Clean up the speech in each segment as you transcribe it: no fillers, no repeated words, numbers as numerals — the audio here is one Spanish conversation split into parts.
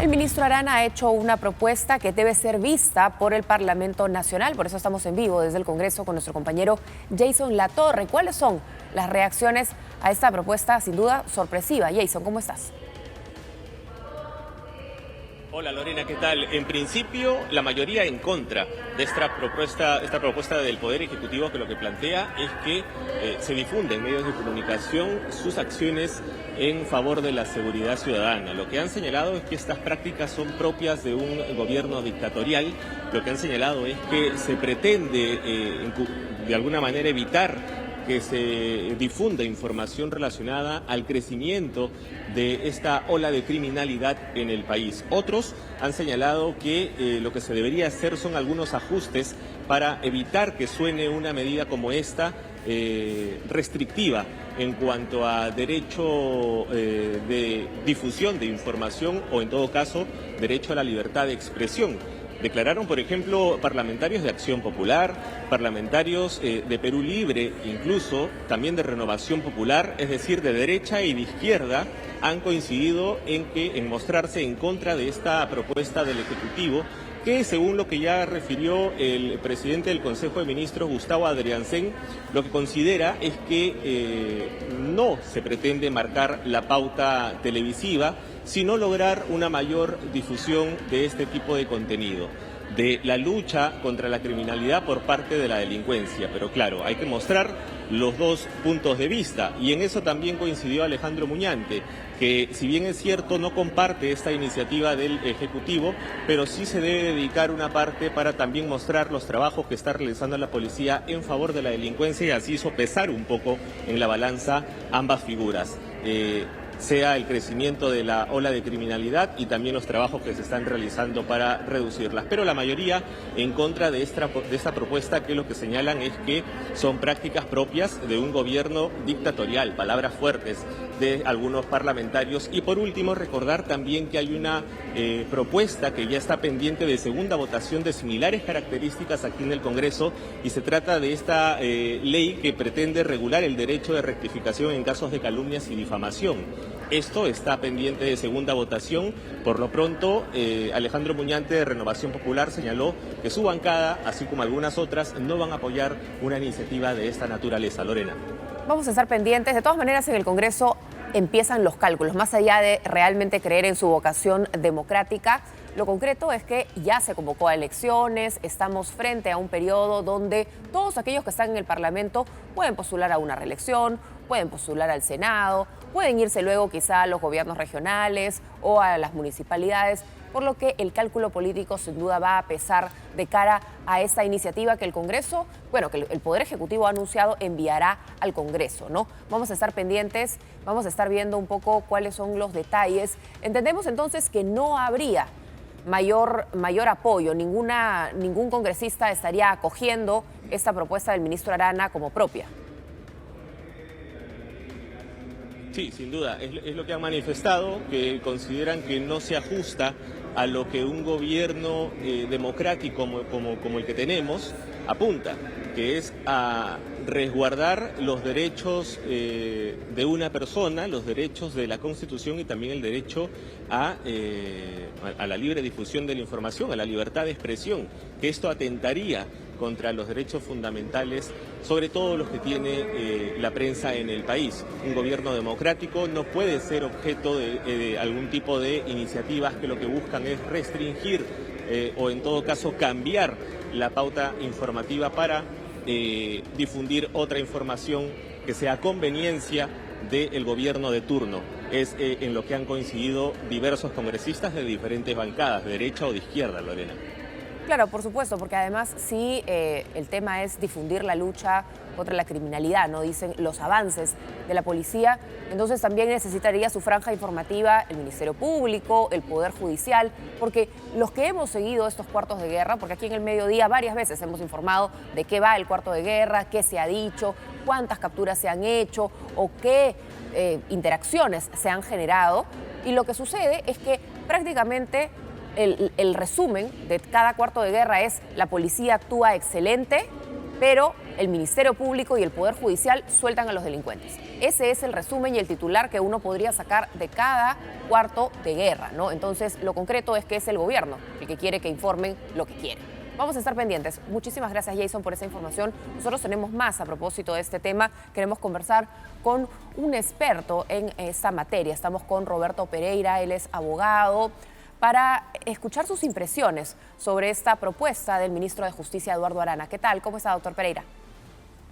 El ministro Arana ha hecho una propuesta que debe ser vista por el Parlamento Nacional. Por eso estamos en vivo desde el Congreso con nuestro compañero Jason Latorre. ¿Cuáles son las reacciones a esta propuesta, sin duda, sorpresiva? Jason, ¿cómo estás? Hola Lorena, ¿qué tal? En principio, la mayoría en contra de esta propuesta del Poder Ejecutivo, que lo que plantea es que se difunda en medios de comunicación sus acciones en favor de la seguridad ciudadana. Lo que han señalado es que estas prácticas son propias de un gobierno dictatorial. Lo que han señalado es que se pretende de alguna manera evitar que se difunda información relacionada al crecimiento de esta ola de criminalidad en el país. Otros han señalado que lo que se debería hacer son algunos ajustes para evitar que suene una medida como esta restrictiva en cuanto a derecho de difusión de información o, en todo caso, derecho a la libertad de expresión. Declararon, por ejemplo, parlamentarios de Acción Popular, parlamentarios de Perú Libre, incluso también de Renovación Popular, es decir, de derecha y de izquierda, han coincidido en mostrarse en contra de esta propuesta del Ejecutivo, que según lo que ya refirió el presidente del Consejo de Ministros, Gustavo Adriancén, lo que considera es que no se pretende marcar la pauta televisiva, sino lograr una mayor difusión de este tipo de contenido, de la lucha contra la criminalidad por parte de la delincuencia. Pero claro, hay que mostrar los dos puntos de vista, y en eso también coincidió Alejandro Muñante, que si bien es cierto no comparte esta iniciativa del Ejecutivo, pero sí se debe dedicar una parte para también mostrar los trabajos que está realizando la policía en favor de la delincuencia, y así sopesar un poco en la balanza ambas figuras. Sea el crecimiento de la ola de criminalidad y también los trabajos que se están realizando para reducirlas. Pero la mayoría en contra de esta propuesta, que lo que señalan es que son prácticas propias de un gobierno dictatorial, palabras fuertes de algunos parlamentarios. Y por último, recordar también que hay una propuesta que ya está pendiente de segunda votación de similares características aquí en el Congreso, y se trata de esta ley que pretende regular el derecho de rectificación en casos de calumnias y difamación. Esto está pendiente de segunda votación. Por lo pronto, Alejandro Muñante de Renovación Popular señaló que su bancada, así como algunas otras, no van a apoyar una iniciativa de esta naturaleza. Lorena. Vamos a estar pendientes. De todas maneras, en el Congreso empiezan los cálculos. Más allá de realmente creer en su vocación democrática, lo concreto es que ya se convocó a elecciones, estamos frente a un periodo donde todos aquellos que están en el Parlamento pueden postular a una reelección, pueden postular al Senado, pueden irse luego quizá a los gobiernos regionales o a las municipalidades, por lo que el cálculo político sin duda va a pesar de cara a esta iniciativa que el Congreso, que el Poder Ejecutivo ha anunciado enviará al Congreso, ¿no? Vamos a estar pendientes, vamos a estar viendo un poco cuáles son los detalles. Entendemos entonces que no habría mayor apoyo, ningún congresista estaría acogiendo esta propuesta del ministro Arana como propia. Sí, sin duda, es lo que han manifestado, que consideran que no se ajusta a lo que un gobierno democrático como el que tenemos apunta, que es a resguardar los derechos de una persona, los derechos de la Constitución, y también el derecho a la libre difusión de la información, a la libertad de expresión, que esto atentaría contra los derechos fundamentales, sobre todo los que tiene la prensa en el país. Un gobierno democrático no puede ser objeto de algún tipo de iniciativas que lo que buscan es restringir o, en todo caso, cambiar la pauta informativa para difundir otra información que sea a conveniencia del gobierno de turno. Es en lo que han coincidido diversos congresistas de diferentes bancadas, de derecha o de izquierda, Lorena. Claro, por supuesto, porque además sí el tema es difundir la lucha contra la criminalidad, ¿no? Dicen los avances de la policía, entonces también necesitaría su franja informativa el Ministerio Público, el Poder Judicial, porque los que hemos seguido estos cuartos de guerra, porque aquí en el mediodía varias veces hemos informado de qué va el cuarto de guerra, qué se ha dicho, cuántas capturas se han hecho o qué interacciones se han generado, y lo que sucede es que prácticamente el resumen de cada cuarto de guerra es: la policía actúa excelente, pero el Ministerio Público y el Poder Judicial sueltan a los delincuentes. ese es el resumen y el titular que uno podría sacar de cada cuarto de guerra, ¿no? Entonces, lo concreto es que es el gobierno el que quiere que informen lo que quiere. Vamos a estar pendientes. Muchísimas gracias, Jason, por esa información. Nosotros tenemos más a propósito de este tema. Queremos conversar con un experto en esta materia. Estamos con Roberto Pereira, él es abogado, para escuchar sus impresiones sobre esta propuesta del ministro de Justicia, Eduardo Arana. ¿Qué tal? ¿Cómo está, doctor Pereira?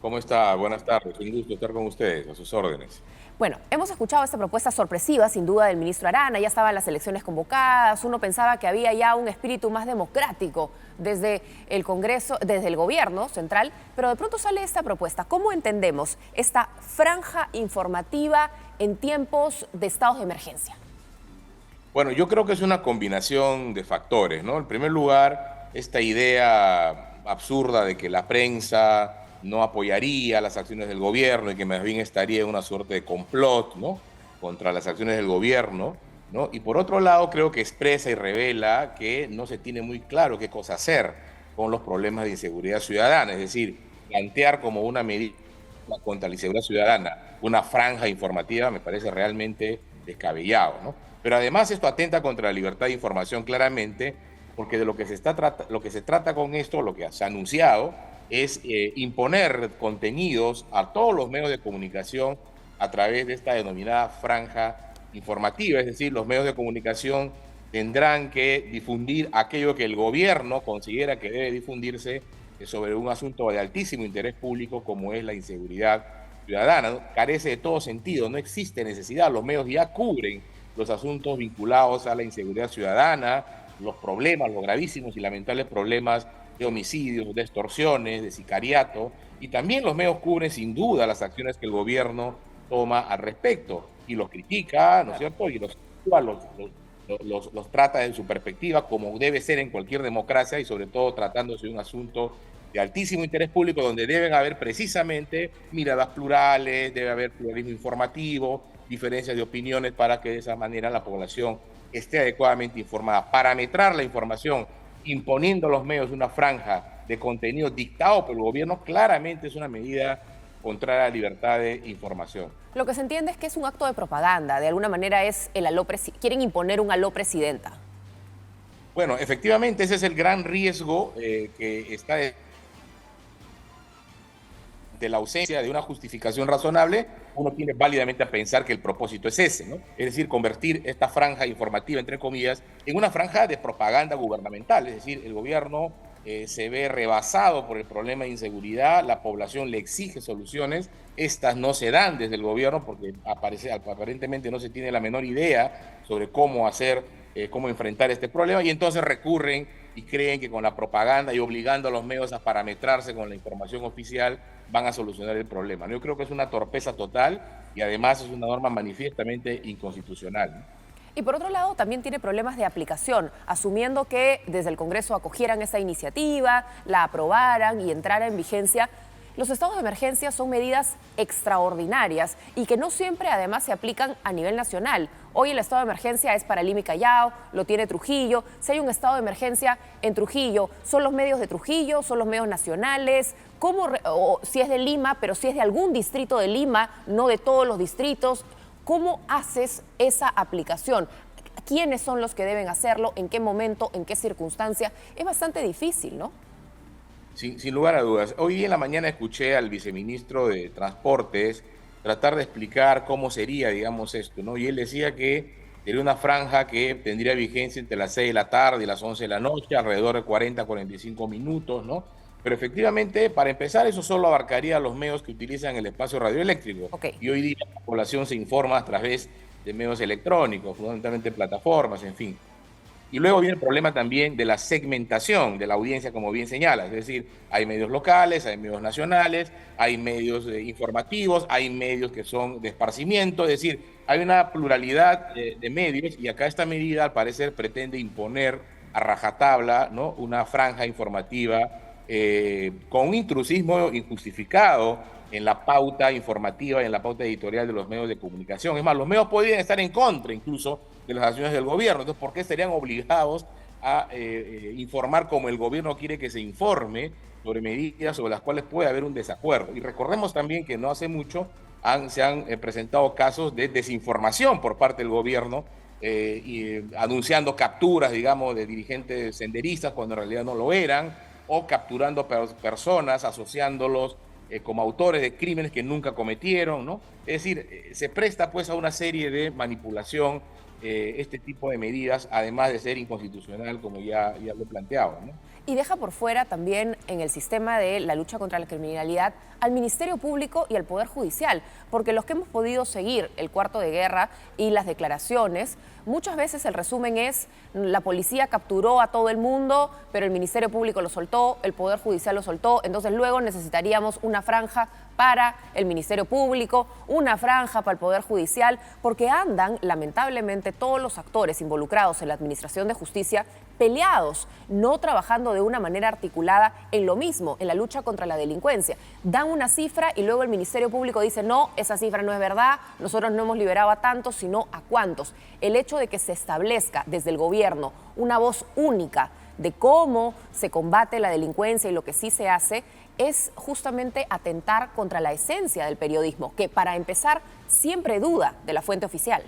¿Cómo está? Buenas tardes. Un gusto estar con ustedes, a sus órdenes. Bueno, hemos escuchado esta propuesta sorpresiva, sin duda, del ministro Arana. Ya estaban las elecciones convocadas. Uno pensaba que había ya un espíritu más democrático desde el Congreso, desde el gobierno central, pero de pronto sale esta propuesta. ¿Cómo entendemos esta franja informativa en tiempos de estados de emergencia? Bueno, yo creo que es una combinación de factores, ¿no? En primer lugar, esta idea absurda de que la prensa no apoyaría las acciones del gobierno y que más bien estaría en una suerte de complot, ¿no?, contra las acciones del gobierno, ¿no? Y por otro lado, creo que expresa y revela que no se tiene muy claro qué cosa hacer con los problemas de inseguridad ciudadana, es decir, plantear como una medida contra la inseguridad ciudadana una franja informativa me parece realmente descabellado, ¿no? Pero además esto atenta contra la libertad de información claramente, porque de lo que se trata con esto, lo que se ha anunciado, es imponer contenidos a todos los medios de comunicación a través de esta denominada franja informativa. Es decir, los medios de comunicación tendrán que difundir aquello que el gobierno considera que debe difundirse sobre un asunto de altísimo interés público como es la inseguridad ciudadana, ¿no? Carece de todo sentido, no existe necesidad. Los medios ya cubren los asuntos vinculados a la inseguridad ciudadana, los problemas, los gravísimos y lamentables problemas de homicidios, de extorsiones, de sicariato, y también los medios cubren sin duda las acciones que el gobierno toma al respecto y los critica, ¿no es cierto? Y los trata de su perspectiva como debe ser en cualquier democracia y sobre todo tratándose de un asunto de altísimo interés público donde deben haber precisamente miradas plurales, debe haber pluralismo informativo, diferencias de opiniones para que de esa manera la población esté adecuadamente informada. Parametrar la información imponiendo a los medios una franja de contenido dictado por el gobierno, claramente es una medida contraria a la libertad de información. Lo que se entiende es que es un acto de propaganda, de alguna manera es el quieren imponer un aló presidenta. Bueno, efectivamente ese es el gran riesgo que está de la ausencia de una justificación razonable. Uno tiene válidamente a pensar que el propósito es ese, ¿no? Es decir, convertir esta franja informativa, entre comillas, en una franja de propaganda gubernamental. Es decir, el gobierno se ve rebasado por el problema de inseguridad, la población le exige soluciones, estas no se dan desde el gobierno porque aparentemente no se tiene la menor idea sobre cómo cómo enfrentar este problema, y entonces recurren y creen que con la propaganda y obligando a los medios a parametrarse con la información oficial van a solucionar el problema. Yo creo que es una torpeza total y además es una norma manifiestamente inconstitucional, ¿no? Y por otro lado, también tiene problemas de aplicación, asumiendo que desde el Congreso acogieran esa iniciativa, la aprobaran y entrara en vigencia. Los estados de emergencia son medidas extraordinarias y que no siempre además se aplican a nivel nacional. Hoy el estado de emergencia es para Lima y Callao, lo tiene Trujillo. Si hay un estado de emergencia en Trujillo, ¿son los medios de Trujillo? ¿Son los medios nacionales? O si es de Lima, pero si es de algún distrito de Lima, no de todos los distritos. ¿Cómo haces esa aplicación? ¿Quiénes son los que deben hacerlo? ¿En qué momento? ¿En qué circunstancia? Es bastante difícil, ¿no? Sin lugar a dudas. Hoy en la mañana escuché al viceministro de Transportes tratar de explicar cómo sería, digamos, esto, ¿no? Y él decía que sería una franja que tendría vigencia entre las 6 de la tarde y las 11 de la noche, alrededor de 40 45 minutos, ¿no? Pero efectivamente, para empezar, eso solo abarcaría a los medios que utilizan el espacio radioeléctrico. Okay. Y hoy día la población se informa a través de medios electrónicos, fundamentalmente plataformas, en fin. Y luego viene el problema también de la segmentación de la audiencia, como bien señalas. Es decir, hay medios locales, hay medios nacionales, hay medios informativos, hay medios que son de esparcimiento. Es decir, hay una pluralidad de medios y acá esta medida, al parecer, pretende imponer a rajatabla, ¿no?, una franja informativa con un intrusismo injustificado en la pauta informativa y en la pauta editorial de los medios de comunicación. Es más, los medios podrían estar en contra incluso de las acciones del gobierno. Entonces, ¿por qué serían obligados a informar como el gobierno quiere que se informe sobre medidas sobre las cuales puede haber un desacuerdo? Y recordemos también que no hace mucho se han presentado casos de desinformación por parte del gobierno, anunciando capturas, digamos, de dirigentes senderistas cuando en realidad no lo eran, o capturando personas, asociándolos como autores de crímenes que nunca cometieron, ¿no? Es decir, se presta pues a una serie de manipulación este tipo de medidas, además de ser inconstitucional, como ya lo planteaba, ¿no? Y deja por fuera también en el sistema de la lucha contra la criminalidad al Ministerio Público y al Poder Judicial, porque los que hemos podido seguir el cuarto de guerra y las declaraciones, muchas veces el resumen es la policía capturó a todo el mundo, pero el Ministerio Público lo soltó, el Poder Judicial lo soltó, entonces luego necesitaríamos una franja para el Ministerio Público, una franja para el Poder Judicial, porque andan lamentablemente todos los actores involucrados en la administración de justicia peleados, no trabajando de una manera articulada en lo mismo, en la lucha contra la delincuencia. Dan una cifra y luego el Ministerio Público dice, no, esa cifra no es verdad, nosotros no hemos liberado a tantos, sino a cuántos. El hecho de que se establezca desde el gobierno una voz única de cómo se combate la delincuencia y lo que sí se hace, es justamente atentar contra la esencia del periodismo, que para empezar siempre duda de la fuente oficial.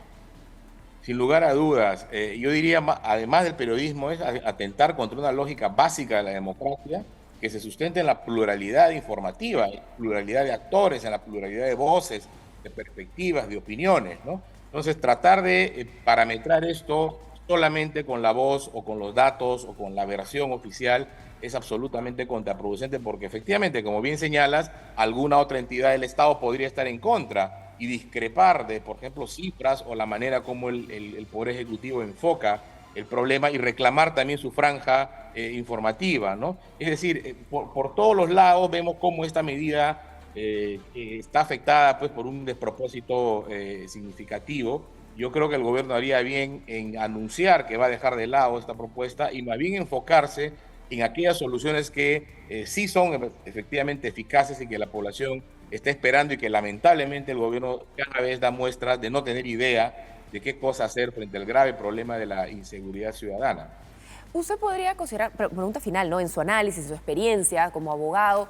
Sin lugar a dudas, yo diría, además del periodismo, es atentar contra una lógica básica de la democracia que se sustenta en la pluralidad informativa, en la pluralidad de actores, en la pluralidad de voces, de perspectivas, de opiniones, ¿no? Entonces, tratar de parametrar esto solamente con la voz o con los datos o con la versión oficial es absolutamente contraproducente porque efectivamente, como bien señalas, alguna otra entidad del Estado podría estar en contra y discrepar de, por ejemplo, cifras o la manera como el Poder Ejecutivo enfoca el problema y reclamar también su franja informativa, ¿no? Es decir, por todos los lados vemos cómo esta medida está afectada pues, por un despropósito significativo. Yo creo que el gobierno haría bien en anunciar que va a dejar de lado esta propuesta y más bien enfocarse en aquellas soluciones que sí son efectivamente eficaces y que la población está esperando y que lamentablemente el gobierno cada vez da muestras de no tener idea de qué cosa hacer frente al grave problema de la inseguridad ciudadana. Usted podría considerar, pregunta final, ¿no? En su análisis, su experiencia como abogado,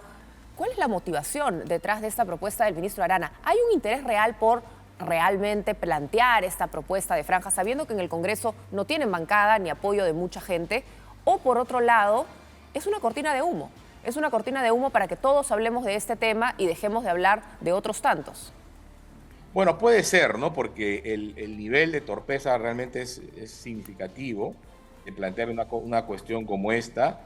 ¿cuál es la motivación detrás de esta propuesta del ministro Arana? ¿Hay un interés real por realmente plantear esta propuesta de franja, sabiendo que en el Congreso no tienen bancada ni apoyo de mucha gente? O por otro lado, es una cortina de humo. Es una cortina de humo para que todos hablemos de este tema y dejemos de hablar de otros tantos. Bueno, puede ser, ¿no? Porque el nivel de torpeza realmente es significativo de plantear una cuestión como esta.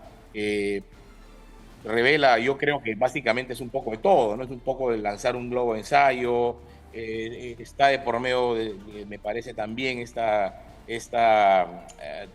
Revela, yo creo que básicamente es un poco de todo, ¿no? Es un poco de lanzar un globo de ensayo, está de por medio, me parece también esta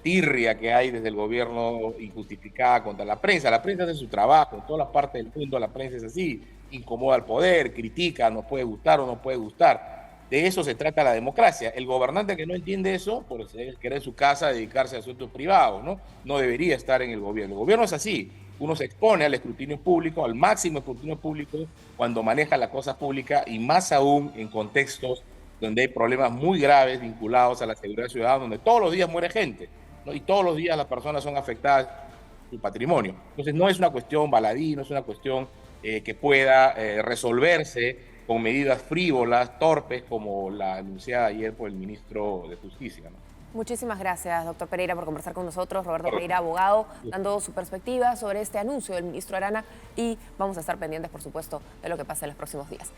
tirria que hay desde el gobierno injustificada contra la prensa. La prensa hace su trabajo, en todas las partes del mundo la prensa es así, incomoda al poder, critica, nos puede gustar o no puede gustar. De eso se trata la democracia. El gobernante que no entiende eso, por querer su casa, dedicarse a asuntos privados, ¿no? No debería estar en el gobierno. El gobierno es así. Uno se expone al escrutinio público, al máximo escrutinio público, cuando maneja la cosa pública y más aún en contextos donde hay problemas muy graves vinculados a la seguridad ciudadana, donde todos los días muere gente, ¿no? Y todos los días las personas son afectadas su patrimonio. Entonces no es una cuestión baladí, no es una cuestión que pueda resolverse con medidas frívolas, torpes, como la anunciada ayer por el ministro de Justicia, ¿no? Muchísimas gracias, doctor Pereira, por conversar con nosotros. Roberto Pereira, abogado, dando su perspectiva sobre este anuncio del ministro Arana y vamos a estar pendientes, por supuesto, de lo que pasa en los próximos días.